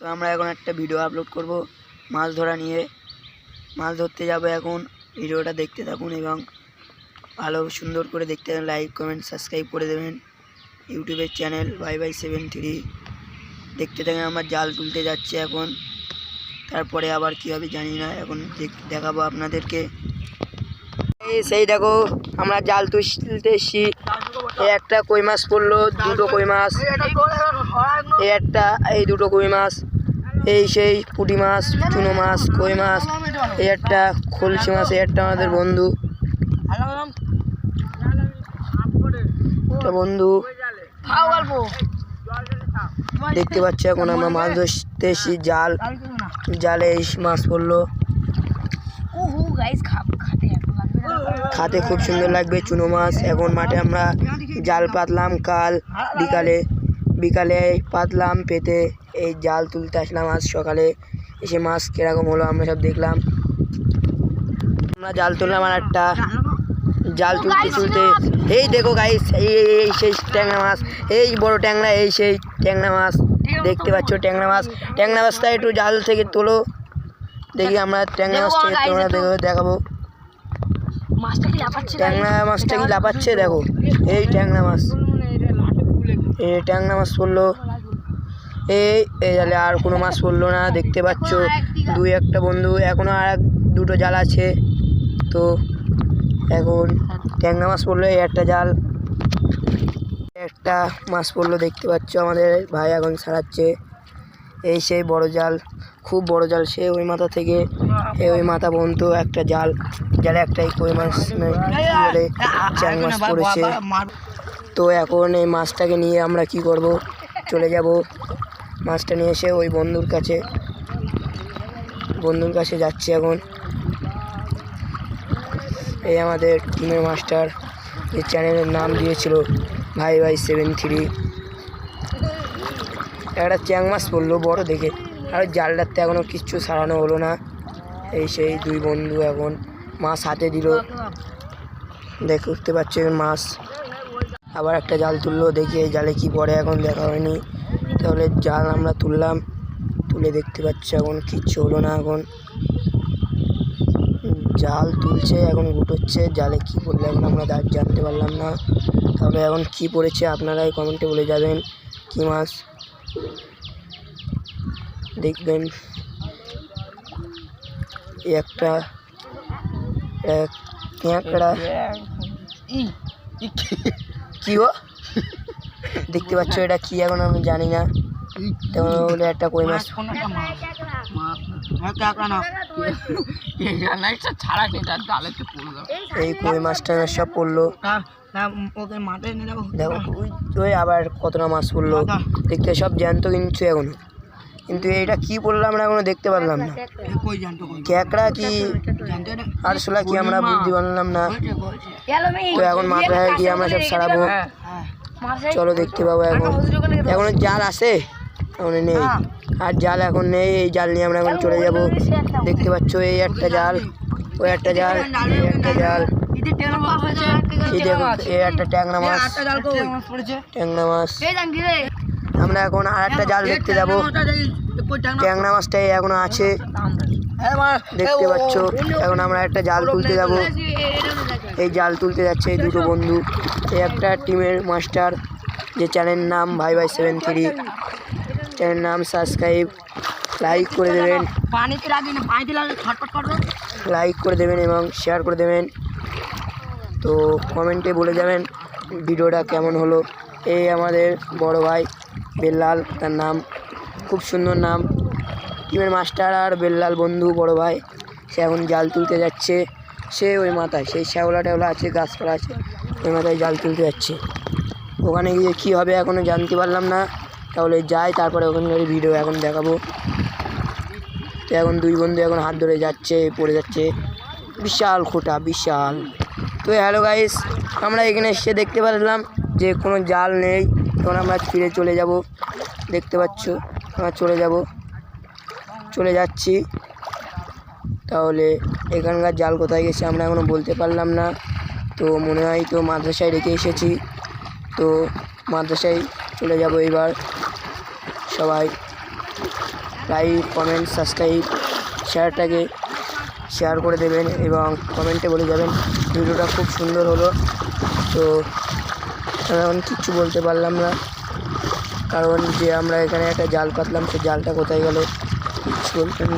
তো আমরা এখন একটা ভিডিও আপলোড করব মাছ ধরা নিয়ে। মাছ ধরতে যাব এখন। ভিডিওটা দেখতে থাকুন এবং ভালো সুন্দর করে দেখতে লাইক কমেন্ট সাবস্ক্রাইব করে দেবেন ইউটিউবের চ্যানেল YY73। দেখতে থাকেন। আমরা জাল তুলতে যাচ্ছি এখন, তারপরে আবার কী হবে জানি না, এখন দেখাবো আপনাদেরকে। সেই দেখো আমরা জাল তুলতে এসছি। একটা কই মাছ পড়লো, দুটো কই মাছ, এই দুটো কই মাছ, এই সেই পুঁটি মাছ, চুনো মাছ, কই মাছ, এই একটা খলসি মাছ, এই একটা আমাদের বন্ধু দেখতে পাচ্ছি। এখন আমরা মাছ ধরতে এসছি, জালে এই মাছ পড়লো। খাতে খুব সুন্দর লাগবে চুনো মাছ। এখন মাঠে আমরা জাল পাতলাম, কাল বিকালে পাতলাম, পেতে এই জাল তুলতে আসলাম। আজ সকালে এসে মাছ কীরকম হলো আমরা সব দেখলাম। আমরা জাল তুললাম, আর একটা জাল তুলতে এই দেখো গাইস, এই সেই ট্যাংরা মাছ, এই বড় ট্যাংরা, এই সেই ট্যাংরা মাছ দেখতে পাচ্ছ। ট্যাংরা মাছটা একটু জাল থেকে তোলো, দেখি আমরা ট্যাংরা মাছটাকে তোমরা দেখাবো। ট্যাংরা মাছটা কি লাফাচ্ছে দেখো, এই ট্যাংরা মাছ পড়লো। এই জালে আর কোনো মাছ পড়লো না, দেখতে পাচ্ছ। দুই একটা বন্ধু, এখনো আর দুটো জাল আছে। তো এখন ট্যাংরা মাছ পড়লো, এই একটা জাল, একটা মাছ পড়লো দেখতে পাচ্ছ। আমাদের ভাই এখন ছাড়াচ্ছে। এই সেই বড় জাল, খুব বড় জাল, সে ওই মাথা থেকে ওই মাথা পর্যন্ত একটা জালে একটাই কই মাছ বলে চ্যাং মাছ পড়েছে। তো এখন এই মাছটাকে নিয়ে আমরা কি করব, চলে যাব মাছটা নিয়ে এসে ওই বন্ধুর কাছে যাচ্ছি এখন। এই আমাদের টিমের মাস্টার, যে চ্যানেলের নাম দিয়েছিল YY73। একটা চ্যাং মাছ পড়লো বড় দেখে, আর জালটাতে এখনও কিচ্ছু সারানো হলো না। এই সেই দুই বন্ধু এখন মাছ হাতে দিল, দেখতে পাচ্ছ মাছ। আবার একটা জাল তুললো, দেখি এই জালে কি পড়ে, এখন দেখা হয়নি। তাহলে জাল আমরা তুললাম, তুলে দেখতে পাচ্ছি এখন কিচ্ছু হলো না। এখন জাল তুলছে, এখন গুটোচ্ছে, জালে কি পড়লো এখন আমরা জানতে পারলাম না। তাহলে এখন কি পড়েছে আপনারাই কমেন্টে বলে যাবেন কি মাছ। দেখবেন একটা কি গো দেখতে পাচ্ছ, এটা কি এখন আমি জানি না। তেমন বলে একটা কই মাছ, এই কই মাছটা সব পড়লো। দেখো ওই আবার কতটা মাছ পড়লো, দেখতে সব জ্যান্ত কিনছো এখনো, কিন্তু এইটা কি পড়লো আমরা এখনো দেখতে পারলাম না। ক্যাকড়া কি আরশোলা কি আমরা বুঝতে পারলাম না। তো এখন মাথায় গিয়ে আমরা সব সারাবো, চলো দেখতে পাবো। এখন জাল আছে, এখন নেই, আর জাল এখন নেই। এই জাল নিয়ে আমরা এখন চলে যাব। দেখতে পাচ্ছ এই একটা জাল, ওই একটা জাল, এই একটা জাল, এই দেখো এই একটা ট্যাংরা মাছ। আমরা এখন আর একটা জাল দেখতে যাব। ট্যাংরা মাছটাই এখনো আছে দেখতে পাচ্ছ। এখন আমরা একটা জাল তুলতে যাব। এই জাল তুলতে যাচ্ছে এই দুটো বন্ধু, এই একটা টিমের মাস্টার, যে চ্যানেলের নাম YY73। চ্যানেলের নাম সাবস্ক্রাইব, লাইক করে দেবেন এবং শেয়ার করে দেবেন। তো কমেন্টে বলে যাবেন ভিডিওটা কেমন হলো। এই আমাদের বড় ভাই বেল্লাল, তার নাম, খুব সুন্দর নাম, টিমের মাস্টার আর বেল্লাল বন্ধু বড় ভাই। সে এখন জাল তুলতে যাচ্ছে, সে ওই মাথায় সেই শ্যাওলা ট্যাওলা আছে, গাছপালা আছে, ওই মাথায় জাল তুলতে যাচ্ছে। ওখানে গিয়ে কী হবে এখনও জানতে পারলাম না। তাহলে যাই, তারপরে ওখানকার ভিডিও এখন দেখাবো। তো এখন দুই বন্ধু এখন হাত ধরে যাচ্ছে, পড়ে যাচ্ছে, বিশাল খোঁটা, বিশাল। তো হ্যালো গাইস, আমরা এখানে এসে দেখতে পারলাম যে কোনো জাল নেই। তখন আমরা ফিরে চলে যাব। দেখতে পাচ্ছ আমরা চলে যাচ্ছি। তাহলে এখানকার জাল কোথায় গেছে আমরা এখনও বলতে পারলাম না। তো মনে হয় তো মাদ্রাসায় রেখে এসেছি। তো মাদ্রাসায় চলে যাব এবার সবাই। লাইক কমেন্ট সাবস্ক্রাইব শেয়ারটাকে শেয়ার করে দেবেন এবং কমেন্টে বলে যাবেন ভিডিওটা খুব সুন্দর হলো। তো এখন কিচ্ছু বলতে পারলাম না, কারণ যে আমরা এখানে একটা জাল পাতলাম, সে জালটা কোথায় গেল কিচ্ছু বলতে না।